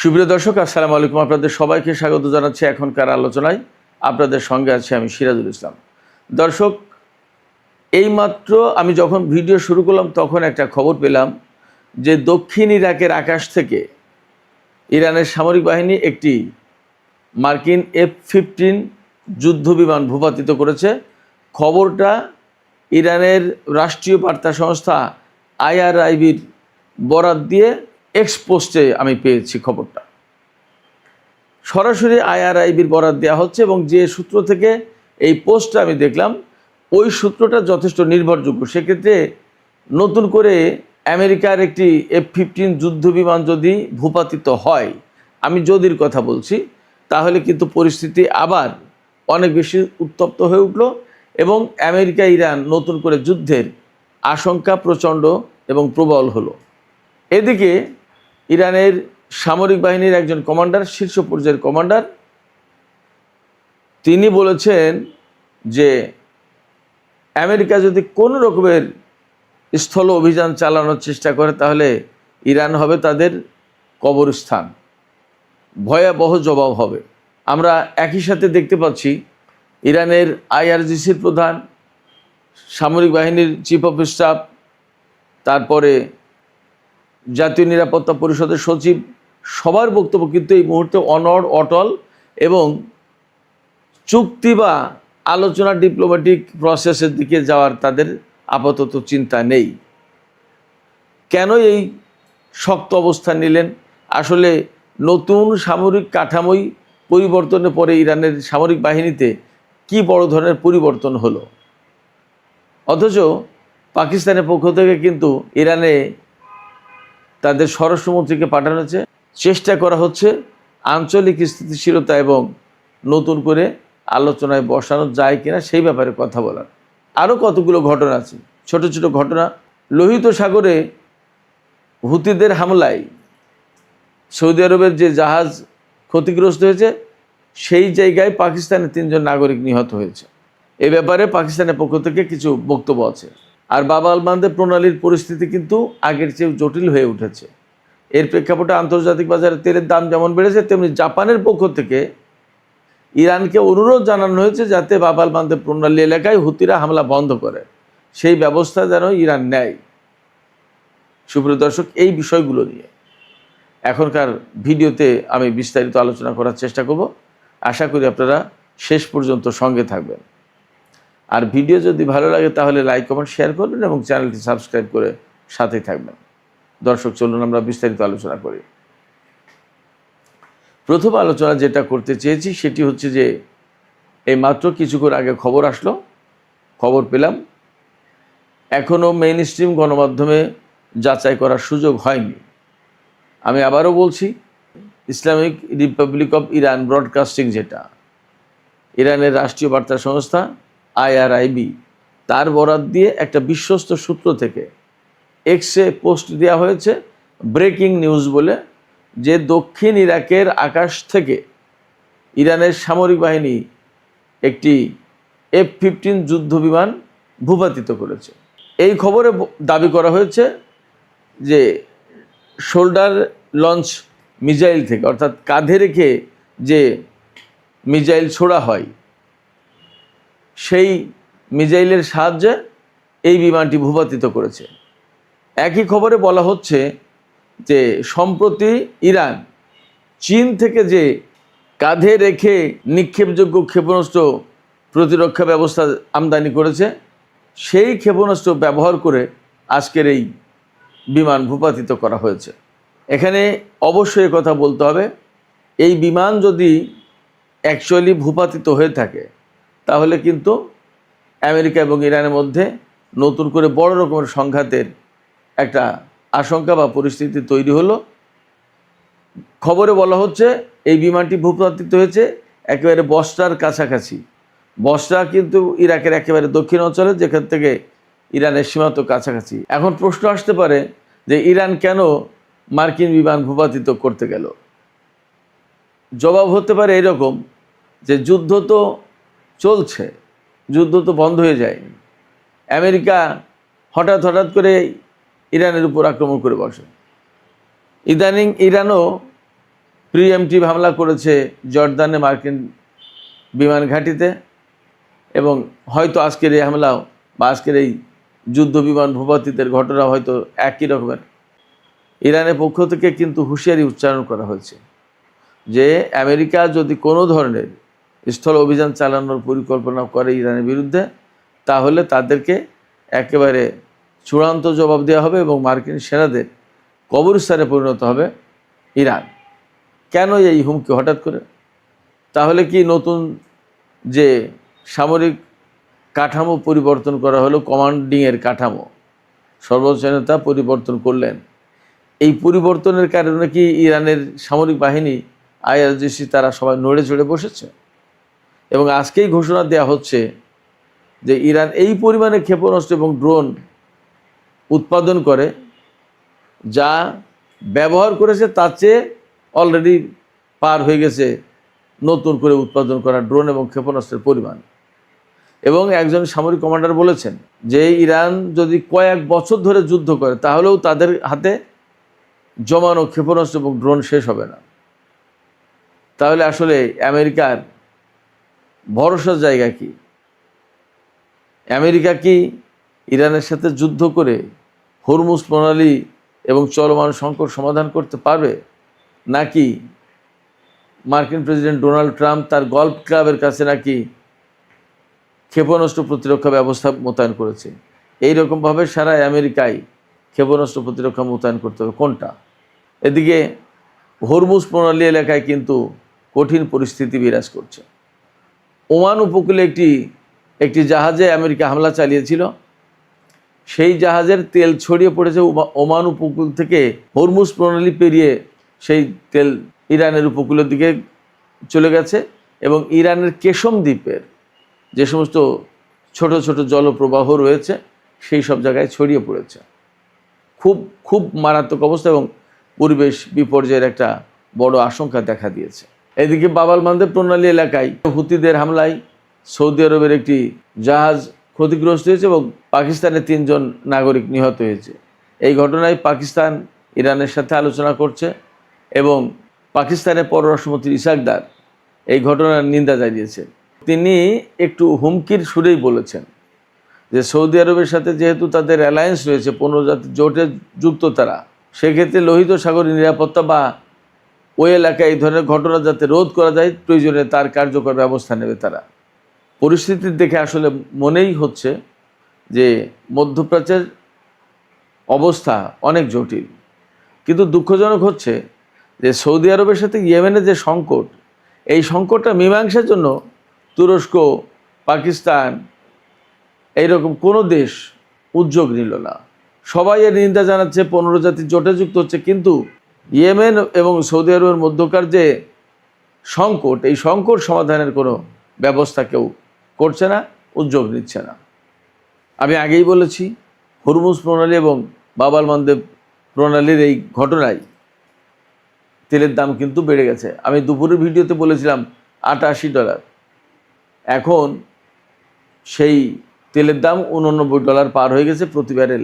সুপ্রিয় দর্শক, আসসালামু আলাইকুম। আপনাদের সবাইকে স্বাগত জানাচ্ছি এখনকার আলোচনায়। আপনাদের সঙ্গে আছি আমি সিরাজুল ইসলাম। দর্শক, এইমাত্র আমি যখন ভিডিও শুরু করলাম তখন একটা খবর পেলাম যে দক্ষিণ ইরাকের আকাশ থেকে ইরানের সামরিক বাহিনী একটি মার্কিন F-15 যুদ্ধবিমান ভূপাতিত করেছে। খবরটা ইরানের রাষ্ট্রীয় বার্তা সংস্থা IRIBর বরাত দিয়ে এক্সপোস্টে আমি পেয়েছি খবরটা। সরাসরি IRIBর বরাত দেওয়া হচ্ছে এবং যে সূত্র থেকে এই পোস্টটা আমি দেখলাম ওই সূত্রটা যথেষ্ট নির্ভরযোগ্য। সেক্ষেত্রে নতুন করে আমেরিকার একটি F-15 যুদ্ধবিমান যদি ভূপাতিত হয়, আমি যদির কথা বলছি, তাহলে কিন্তু পরিস্থিতি আবার অনেক বেশি উত্তপ্ত হয়ে উঠল এবং আমেরিকা ইরান নতুন করে যুদ্ধের আশঙ্কা প্রচণ্ড এবং প্রবল হলো। এদিকে ইরানের সামরিক বাহিনীর একজন কমান্ডার, শীর্ষ পর্যায়ের কমান্ডার, তিনি বলেছেন যে আমেরিকা যদি কোনো রকমের স্থল অভিযান চালানোর চেষ্টা করে তাহলে ইরান হবে তাদের কবরস্থান, ভয়াবহ জবাব হবে। আমরা একই সাথে দেখতে পাচ্ছি ইরানের IRGCর প্রধান, সামরিক বাহিনীর চিফ অফ স্টাফ, তারপরে জাতীয় নিরাপত্তা পরিষদের সচিব, সবার বক্তব্য কিন্তু এই মুহূর্তে অনড়, অটল এবং চুক্তি বা আলোচনা, ডিপ্লোম্যাটিক প্রসেসের দিকে যাওয়ার তাদের আপাতত চিন্তা নেই। কেন এই শক্ত অবস্থান নিলেন? আসলে নতুন সামরিক কাঠামোই পরিবর্তনের পরে ইরানের সামরিক বাহিনীতে কি বড় ধরনের পরিবর্তন হলো। অথচ পাকিস্তানের পক্ষ থেকে কিন্তু ইরানে তাদের স্বরাষ্ট্রমন্ত্রীকে পাঠানো হয়েছে, চেষ্টা করা হচ্ছে আঞ্চলিক স্থিতিশীলতা এবং নতুন করে আলোচনায় বসানো যায় কিনা সেই ব্যাপারে কথা বলার। আরও কতগুলো ঘটনা আছে, ছোট ছোট ঘটনা। লোহিত সাগরে হুতিদের হামলায় সৌদি আরবের যে জাহাজ ক্ষতিগ্রস্ত হয়েছে, সেই জায়গায় পাকিস্তানের 3 জন নাগরিক নিহত হয়েছে। এ ব্যাপারে পাকিস্তানের পক্ষ থেকে কিছু বক্তব্য আছে। আর বাব আল মানদেব প্রণালীর পরিস্থিতি কিন্তু আগের চেয়ে জটিল হয়ে উঠেছে। এর প্রেক্ষাপটে আন্তর্জাতিক বাজারে তেলের দাম যেমন বেড়েছে, তেমনি জাপানের পক্ষ থেকে ইরানকে অনুরোধ জানানো হয়েছে যাতে বাব আল মানদেব প্রণালী এলাকায় হুতিরা হামলা বন্ধ করে, সেই ব্যবস্থা যেন ইরান নেয়। সুপ্রিয় দর্শক, এই বিষয়গুলো নিয়ে এখনকার ভিডিওতে আমি বিস্তারিত আলোচনা করার চেষ্টা করব। আশা করি আপনারা শেষ পর্যন্ত সঙ্গে থাকবেন। আর ভিডিও যদি ভালো লাগে তাহলে লাইক, কমেন্ট, শেয়ার করবেন এবং চ্যানেলটি সাবস্ক্রাইব করে সাথেই থাকবেন। দর্শক, চলুন আমরা বিস্তারিত আলোচনা করি। প্রথম আলোচনা যেটা করতে চেয়েছি সেটি হচ্ছে যে এই মাত্র কিছুক্ষণ আগে খবর পেলাম, এখনও মেইন স্ট্রিম গণমাধ্যমে যাচাই করার সুযোগ হয়নি। আমি আবারও বলছি, Islamic Republic of Iran broadcasting, যেটা ইরানের রাষ্ট্রীয় বার্তা সংস্থা IRIB, তার বরাত দিয়ে একটা বিশ্বস্ত সূত্র থেকে এক্সে পোস্ট দেওয়া হয়েছে, ব্রেকিং নিউজ বলে, যে দক্ষিণ ইরাকের আকাশ থেকে ইরানের সামরিক বাহিনী একটি F-15 যুদ্ধবিমান ভূপাতিত করেছে। এই খবরে দাবি করা হয়েছে যে শোল্ডার লঞ্চ মিসাইল থেকে, অর্থাৎ কাঁধে রেখে যে মিসাইল ছোড়া হয়, সেই মিসাইলের সাহায্যে এই বিমানটি ভূপাতিত করেছে। একই খবরে বলা হচ্ছে যে সম্প্রতি ইরান চীন থেকে যে কাঁধে রেখে নিক্ষেপযোগ্য ক্ষেপণাস্ত্র প্রতিরক্ষা ব্যবস্থা আমদানি করেছে, সেই ক্ষেপণাস্ত্র ব্যবহার করে আজকের এই বিমান ভূপাতিত করা হয়েছে। এখানে অবশ্যই কথা বলতে হবে, এই বিমান যদি অ্যাকচুয়ালি ভূপাতিত হয়ে থাকে তাহলে কিন্তু আমেরিকা এবং ইরানের মধ্যে নতুন করে বড় রকমের সংঘাতের একটা আশঙ্কা বা পরিস্থিতি তৈরি হলো। খবরে বলা হচ্ছে এই বিমানটি ভূপাতিত হয়েছে একেবারে বসরার কাছাকাছি। বসরা কিন্তু ইরাকের একেবারে দক্ষিণ অঞ্চলে, যেখান থেকে ইরানের সীমান্ত কাছাকাছি। এখন প্রশ্ন আসতে পারে যে ইরান কেন মার্কিন বিমান ভূপাতিত করতে গেল? জবাব হতে পারে এরকম যে যুদ্ধ তো চলছে, যুদ্ধ তো বন্ধ হয়ে যায়নি। আমেরিকা হঠাৎ করে ইরানের উপর আক্রমণ করে বসে। ইদানিং ইরানও প্রিএমটিভ হামলা করেছে জর্দানে মার্কিন বিমান ঘাঁটিতে, এবং হয়তো আজকের এই হামলাও বা আজকের এই যুদ্ধ বিমান ভূপাতিতের ঘটনা হয়তো একই রকমের। ইরানের পক্ষ থেকে কিন্তু হুঁশিয়ারি উচ্চারণ করা হয়েছে যে আমেরিকা যদি কোনো ধরনের স্থল অভিযান চালানোর পরিকল্পনা করে ইরানের বিরুদ্ধে, তাহলে তাদেরকে একেবারে চূড়ান্ত জবাব দেওয়া হবে এবং মার্কিন সেনাদের কবরস্থানে পরিণত হবে ইরান। কেন এই হুমকি হঠাৎ করে? তাহলে কি নতুন যে সামরিক কাঠামো পরিবর্তন করা হলো, কমান্ডিংয়ের কাঠামো সর্বোচ্চ নেতা পরিবর্তন করলেন, এই পরিবর্তনের কারণে কি ইরানের সামরিক বাহিনী আইআরজিসি তারা সবাই নড়ে চড়ে বসেছে? এবং আজকেই ঘোষণা দেওয়া হচ্ছে যে ইরান এই পরিমাণে ক্ষেপণাস্ত্র এবং ড্রোন উৎপাদন করে, যা ব্যবহার করেছে তার চেয়ে অলরেডি পার হয়ে গেছে নতুন করে উৎপাদন করা ড্রোন এবং ক্ষেপণাস্ত্রের পরিমাণ। এবং একজন সামরিক কমান্ডার বলেছেন যে ইরান যদি কয়েক বছর ধরে যুদ্ধ করে তাহলেও তাদের হাতে জমানো ক্ষেপণাস্ত্র এবং ড্রোন শেষ হবে না। তাহলে আসলে আমেরিকার ভরসার জায়গা কি? আমেরিকা কি ইরানের সাথে যুদ্ধ করে হরমুজ প্রণালী এবং চলমান সংকট সমাধান করতে পারবে, নাকি মার্কিন প্রেসিডেন্ট ডোনাল্ড ট্রাম্প তার গল্ফ ক্লাবের কাছে নাকি ক্ষেপণাস্ত্র প্রতিরক্ষা ব্যবস্থা মোতায়েন করেছে? এইরকমভাবে সারা আমেরিকায় ক্ষেপণাস্ত্র প্রতিরক্ষা মোতায়েন করতে হবে কোনটা? এদিকে হরমুজ প্রণালী এলাকায় কিন্তু কঠিন পরিস্থিতি বিরাজ করছে। ওমান উপকূলে একটি জাহাজে আমেরিকা হামলা চালিয়েছিল, সেই জাহাজের তেল ছড়িয়ে পড়েছে ওমান উপকূল থেকে হরমুজ প্রণালী পেরিয়ে সেই তেল ইরানের উপকূলের দিকে চলে গেছে, এবং ইরানের কেশম দ্বীপের যে সমস্ত ছোট ছোট জলপ্রবাহ রয়েছে সেই সব জায়গায় ছড়িয়ে পড়েছে। খুব মারাত্মক অবস্থা এবং পরিবেশ বিপর্যয়ের একটা বড় আশঙ্কা দেখা দিয়েছে। এদিকে বাব আল মানদেব প্রণালী এলাকায় হুতিদের হামলায় সৌদি আরবের একটি জাহাজ ক্ষতিগ্রস্ত হয়েছে এবং পাকিস্তানের 3 জন নাগরিক নিহত হয়েছে। এই ঘটনায় পাকিস্তান ইরানের সাথে আলোচনা করছে এবং পাকিস্তানের পররাষ্ট্রমন্ত্রী ইসাক দার এই ঘটনার নিন্দা জানিয়েছেন। তিনি একটু হুমকির সুরেই বলেছেন যে সৌদি আরবের সাথে যেহেতু তাদের অ্যালায়েন্স রয়েছে, 15 জাতির জোটে যুক্ত তারা, সেক্ষেত্রে লোহিত সাগরের নিরাপত্তা বা ওই এলাকায় এই ধরনের ঘটনা যাতে রোধ করা যায়, প্রয়োজনে তার কার্যকর ব্যবস্থা নেবে তারা। পরিস্থিতির দেখে আসলে মনেই হচ্ছে যে মধ্যপ্রাচ্যের অবস্থা অনেক জটিল। কিন্তু দুঃখজনক হচ্ছে যে সৌদি আরবের সাথে ইয়েমেনের যে সংকট, এই সংকটটা মীমাংসার জন্য তুরস্ক, পাকিস্তান এইরকম কোনো দেশ উদ্যোগ নিল না। সবাই এর নিন্দা জানাচ্ছে, 15 জাতির জোটে যুক্ত হচ্ছে, কিন্তু ইয়েমেন এবং সৌদি আরবের মধ্যকার যে সংকট, এই সংকট সমাধানের কোনো ব্যবস্থা কেউ করছে না, উদ্যোগ নিচ্ছে না। আমি আগেই বলেছি, হরমুজ প্রণালী এবং বাব আল মানদেব প্রণালীর এই ঘটনায় তেলের দাম কিন্তু বেড়ে গেছে। আমি দুপুরের ভিডিওতে বলেছিলাম $88, এখন সেই তেলের দাম $89 পার হয়ে গেছে প্রতি ব্যারেল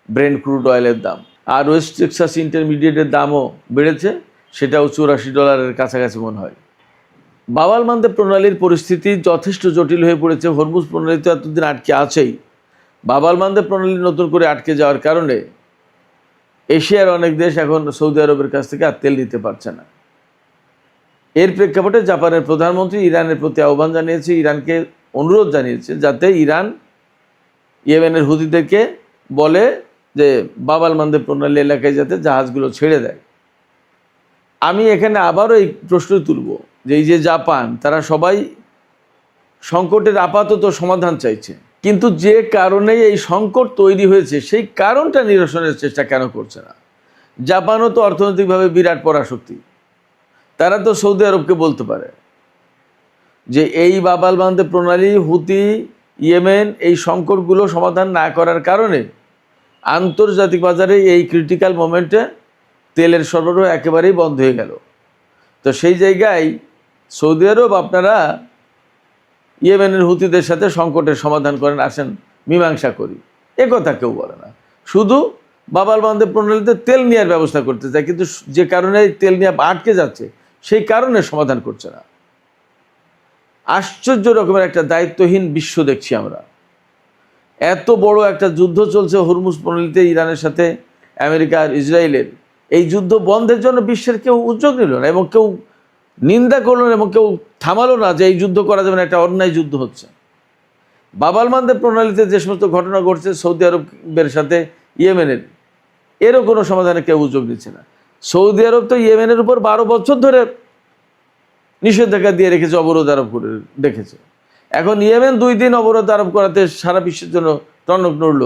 ব্রেন্ট ক্রুড অয়েলের দাম। আর ওয়েস্ট টেক্সাস ইন্টারমিডিয়েটের দামও বেড়েছে, সেটাও $84 কাছাকাছি মনে হয়। বাব আল মানদেব প্রণালীর পরিস্থিতি যথেষ্ট জটিল হয়ে পড়েছে। হরমুজ প্রণালী তো এতদিন আটকে আছেই, বাব আল মানদেব প্রণালী নতুন করে আটকে যাওয়ার কারণে এশিয়ার অনেক দেশ এখন সৌদি আরবের কাছ থেকে আর তেল নিতে পারছে না। এর প্রেক্ষাপটে জাপানের প্রধানমন্ত্রী ইরানের প্রতি আহ্বান জানিয়েছে, ইরানকে অনুরোধ জানিয়েছে যাতে ইরান ইয়েমেনের হুতিদেরকে বলে যে বাব আল মানদেব প্রণালী এলাকায় যাতে জাহাজগুলো ছেড়ে দেয়। আমি এখানে আবারও এই প্রশ্ন তুলব যে এই যে জাপান, তারা সবাই সংকটের আপাতত সমাধান চাইছে, কিন্তু যে কারণে এই সংকট তৈরি হয়েছে সেই কারণটা নিরসনের চেষ্টা কেন করছে না? জাপানও তো অর্থনৈতিকভাবে বিরাট পরাশক্তি, তারা তো সৌদি আরবকে বলতে পারে যে এই বাব আল মানদেব প্রণালী, হুতি, ইয়েমেন এই সংকটগুলো সমাধান না করার কারণে আন্তর্জাতিক বাজারে এই ক্রিটিক্যাল মোমেন্টে তেলের সরবরাহ একেবারেই বন্ধ হয়ে গেল। তো সেই জায়গায় সৌদি আরব, আপনারা ইয়েমেনের হুতিদের সাথে সংকটের সমাধান করেন, আসেন মীমাংসা করি, এ কথা কেউ বলে না। শুধু বাব আল মানদেব প্রণালীতে তেল নেওয়ার ব্যবস্থা করতে চায়, কিন্তু যে কারণে তেল নেওয়া আটকে যাচ্ছে সেই কারণে সমাধান করছে না। আশ্চর্য রকমের একটা দায়িত্বহীন বিশ্ব দেখছি আমরা। এত বড় একটা যুদ্ধ চলছে হরমুজ প্রণালীতে ইরানের সাথে আমেরিকা আর ইসরায়েলের, এই যুদ্ধ বন্ধের জন্য বিশ্বের কেউ উদ্যোগ নিল না এবং কেউ নিন্দা করলো না এবং কেউ থামালো না যে এই যুদ্ধ করা যাবে না, একটা অন্যায় যুদ্ধ হচ্ছে। বাব আল মানদেব প্রণালীতে যে সমস্ত ঘটনা ঘটছে সৌদি আরবের সাথে ইয়েমেনের, এরও কোনো সমাধানে কেউ উদ্যোগ নিচ্ছে না। সৌদি আরব তো ইয়েমেনের উপর 12 বছর ধরে নিষেধাজ্ঞা দিয়ে রেখেছে, অবরোধ আরোপ করে রেখেছে। এখন ইয়েমেন 2 দিন অবরোধ আরোপ করাতে সারা বিশ্বের জন্য টনক নড়ল,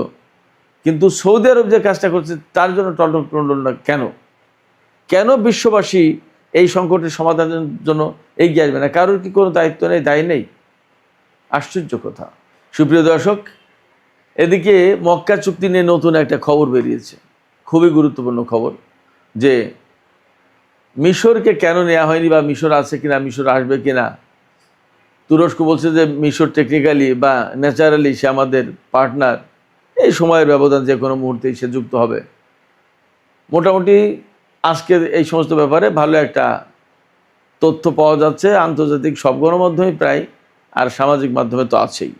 কিন্তু সৌদি আরব যে কাজটা করছে তার জন্য টনক নড়ল না কেন? কেন বিশ্ববাসী এই সংকটের সমাধানের জন্য এগিয়ে আসবে না? কারোর কি কোনো দায়িত্ব নেই, দায়ী নেই? আশ্চর্য কথা। সুপ্রিয় দর্শক, এদিকে মক্কা চুক্তি নিয়ে নতুন একটা খবর বেরিয়েছে, খুবই গুরুত্বপূর্ণ খবর, যে মিশরকে কেন নেওয়া হয়নি বা মিশর আছে কিনা, মিশর আসবে কিনা। তুরস্ক বলছে যে মিশর টেকনিক্যালি বা ন্যাচারালি সে আমাদের পার্টনার, এই সময়ের ব্যবধান যে কোনো মুহূর্তেই সে যুক্ত হবে। মোটামুটি আজকে এই সমস্ত ব্যাপারে ভালো একটা তথ্য পাওয়া যাচ্ছে আন্তর্জাতিক সব গণমাধ্যমে প্রায়, আর সামাজিক মাধ্যমে তো আছেই।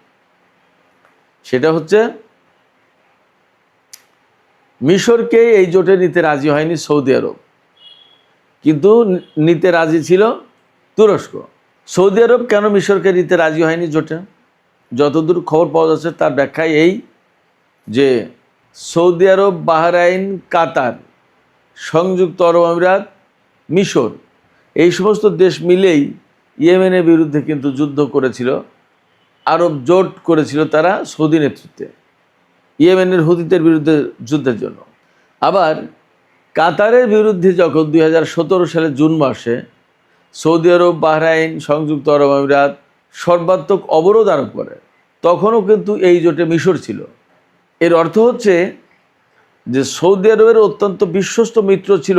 সেটা হচ্ছে মিশরকে এই জোটে নিতে রাজি হয়নি সৌদি আরব, কিন্তু নিতে রাজি ছিল তুরস্ক। সৌদি আরব কেন মিশরকে নিতে রাজি হয়নি জোটে? যতদূর খবর পাওয়া যাচ্ছে তার ব্যাখ্যায় এই যে সৌদি আরব, বাহরাইন, কাতার, সংযুক্ত আরব আমিরাত, মিশর, এই সমস্ত দেশ মিলেই ইয়েমেনের বিরুদ্ধে কিন্তু যুদ্ধ করেছিল, আরব জোট করেছিল তারা সৌদি নেতৃত্বে ইয়েমেনের হুতিদের বিরুদ্ধে যুদ্ধের জন্য। আবার কাতারের বিরুদ্ধে যখন 2017 সালের জুন মাসে সৌদি আরব, বাহরাইন, সংযুক্ত আরব আমিরাত সর্বাত্মক অবরোধ আরোপ করে, তখনও কিন্তু এই জোটে মিশর ছিল। এর অর্থ হচ্ছে যে সৌদি আরবের অত্যন্ত বিশ্বস্ত মিত্র ছিল,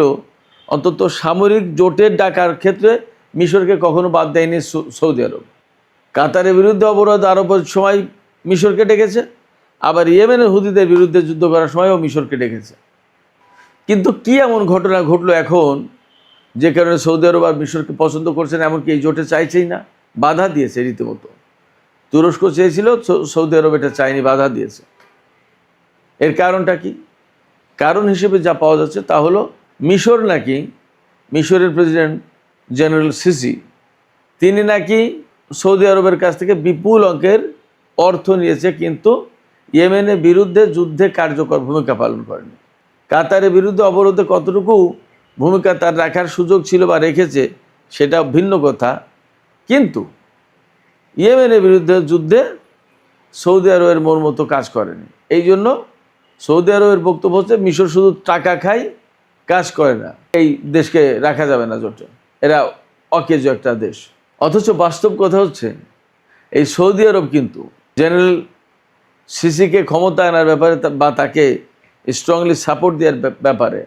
অন্তত সামরিক জোটের ডাকার ক্ষেত্রে মিশরকে কখনো বাদ দেয়নি সৌদি আরব। কাতারের বিরুদ্ধে অবরোধ আরোপের সময় মিশরকে ডেকেছে, আবার ইয়েমেনের হুতিদের বিরুদ্ধে যুদ্ধ করার সময়ও মিশরকে ডেকেছে। কিন্তু কি এমন ঘটনা ঘটলো এখন যে কারণে সৌদি আরব আর মিশরকে পছন্দ করছে না, এমনকি এই জোটে চাইছেই না, বাধা দিয়েছে রীতিমতো। তুরস্ক চেয়েছিল, সৌদি আরব এটা চায়নি, বাধা দিয়েছে। এর কারণটা কি? কারণ হিসেবে যা পাওয়া যাচ্ছে তা হলো মিশর নাকি, মিশরের প্রেসিডেন্ট জেনারেল সিসি, তিনি নাকি সৌদি আরবের কাছ থেকে বিপুল অঙ্কের অর্থ নিয়েছে, কিন্তু ইয়েমেনের বিরুদ্ধে যুদ্ধে কার্যকর ভূমিকা পালন করেনি। কাতারের বিরুদ্ধে অবরোধে কতটুকু ভূমিকা তার রাখার সুযোগ ছিল বা রেখেছে সেটা ভিন্ন কথা, কিন্তু ইয়েমেনের বিরুদ্ধে যুদ্ধে সৌদি আরবের মন মতো কাজ করেনি। এই জন্য সৌদি আরবের বক্তব্য হচ্ছে মিশর শুধু টাকা খায়, কাজ করে না, এই দেশকে রাখা যাবে না জোটে, এরা অকেজো একটা দেশ। অথচ বাস্তব কথা হচ্ছে এই সৌদি আরব কিন্তু জেনারেল সিসিকে ক্ষমতা আনার ব্যাপারে বা তাকে স্ট্রংলি সাপোর্ট দেওয়ার ব্যাপারে,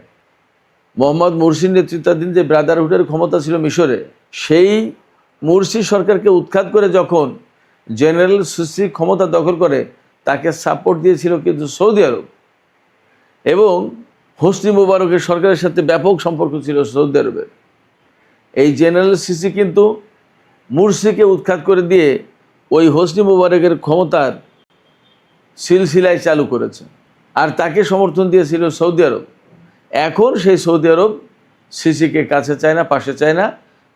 মোহাম্মদ মুরসির নেতৃত্বাধীন যে ব্রাদারহুডের ক্ষমতা ছিল মিশরে, সেই মুরসি সরকারকে উৎখাত করে যখন জেনারেল সিসি ক্ষমতা দখল করে, তাকে সাপোর্ট দিয়েছিল কিন্তু সৌদি আরব। এবং হোসনি মুবারকের সরকারের সাথে ব্যাপক সম্পর্ক ছিল সৌদি আরবের। এই জেনারেল সিসি কিন্তু মুরসিকে উৎখাত করে দিয়ে ওই হোসনি মুবারকের ক্ষমতার সিলসিলায় চালু করেছে, আর তাকে সমর্থন দিয়েছিল সৌদি আরব। এখন সেই সৌদি আরব সিসিকে কাছে চায় না, পাশে চায় না,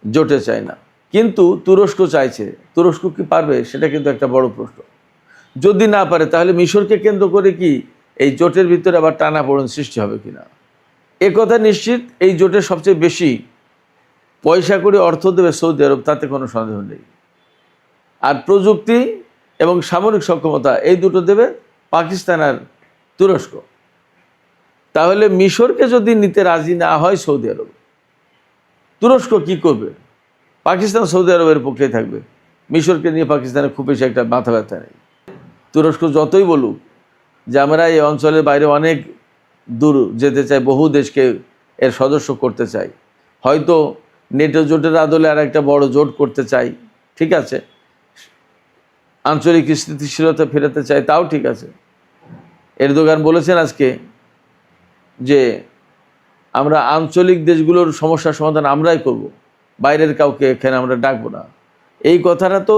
জোটে চায় না, কিন্তু তুরস্ক চাইছে। তুরস্ক কি পারবে? সেটা কিন্তু একটা বড় প্রশ্ন। যদি না পারে তাহলে মিশরকে কেন্দ্র করে কি এই জোটের ভিতরে আবার টানাপোড়েন সৃষ্টি হবে কিনা? এ কথা নিশ্চিত, এই জোটের সবচেয়ে বেশি পয়সা করে অর্থ দেবে সৌদি আরব, তাতে কোনো সন্দেহ নেই। আর প্রযুক্তি এবং সামরিক সক্ষমতা এই দুটো দেবে পাকিস্তান আর তুরস্ক। তাহলে মিশরকে যদি নিতে রাজি না হয় সৌদি আরব, তুরস্ক কি করবে? পাকিস্তান সৌদি আরবের পক্ষেই থাকবে, মিশরকে নিয়ে পাকিস্তানের খুব বেশি একটা মাথা ব্যথা নেই। তুরস্ক যতই বলুক যে আমরা এই অঞ্চলের বাইরে অনেক দূর যেতে চাই, বহু দেশকে এর সদস্য করতে চাই, হয়তো নেটো জোটের আদলে আর একটা বড় জোট করতে চাই, ঠিক আছে, আঞ্চলিক স্থিতিশীলতা ফেরাতে চাই, তাও ঠিক আছে। এরদোগান বলেছেন আজকে যে আমরা আঞ্চলিক দেশগুলোর সমস্যার সমাধান আমরাই করব, বাইরের কাউকে এখানে আমরা ডাকবো না। এই কথাটা তো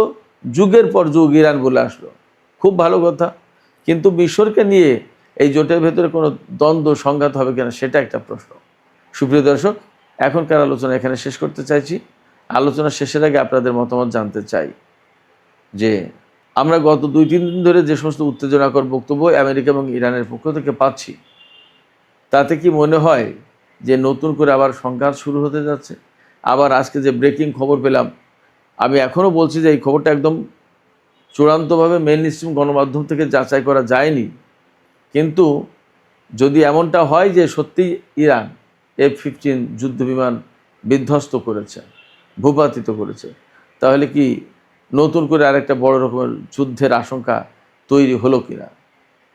যুগের পর যুগ ইরান বলে আসলো, খুব ভালো কথা। কিন্তু মিশরকে নিয়ে এই জোটের ভেতরে কোনো দ্বন্দ্ব সংঘাত হবে কিনা সেটা একটা প্রশ্ন। সুপ্রিয় দর্শক, এখনকার আলোচনা এখানে শেষ করতে চাইছি। আলোচনা শেষের আগে আপনাদের মতামত জানতে চাই যে আমরা গত 2-3 দিন ধরে যে সমস্ত উত্তেজনাকর বক্তব্য আমেরিকা এবং ইরানের পক্ষ থেকে পাচ্ছি, তাতে কি মনে হয় যে নতুন করে আবার সংঘাত শুরু হতে যাচ্ছে? আবার আজকে যে ব্রেকিং খবর পেলাম, আমি এখনও বলছি যে এই খবরটা একদম চূড়ান্তভাবে মেইনস্ট্রিম গণমাধ্যম থেকে যাচাই করা যায়নি, কিন্তু যদি এমনটা হয় যে সত্যিই ইরান F-15 যুদ্ধবিমান বিধ্বস্ত করেছে, ভূপাতিত করেছে, তাহলে কি নতুন করে আরেকটা বড় রকমের যুদ্ধের আশঙ্কা তৈরি হলো কিনা?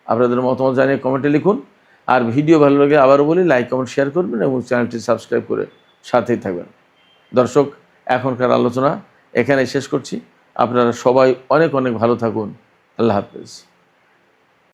আপনাদের মতামত জানিয়ে কমেন্টে লিখুন। আর ভিডিও ভালো লাগে আবারও বলি, লাইক কমেন্ট শেয়ার করবেন এবং চ্যানেলটি সাবস্ক্রাইব করে সাথেই থাকবেন। দর্শক, এখনকার আলোচনা এখানে শেষ করছি। আপনারা সবাই অনেক অনেক ভালো থাকুন। আল্লাহ হাফেজ।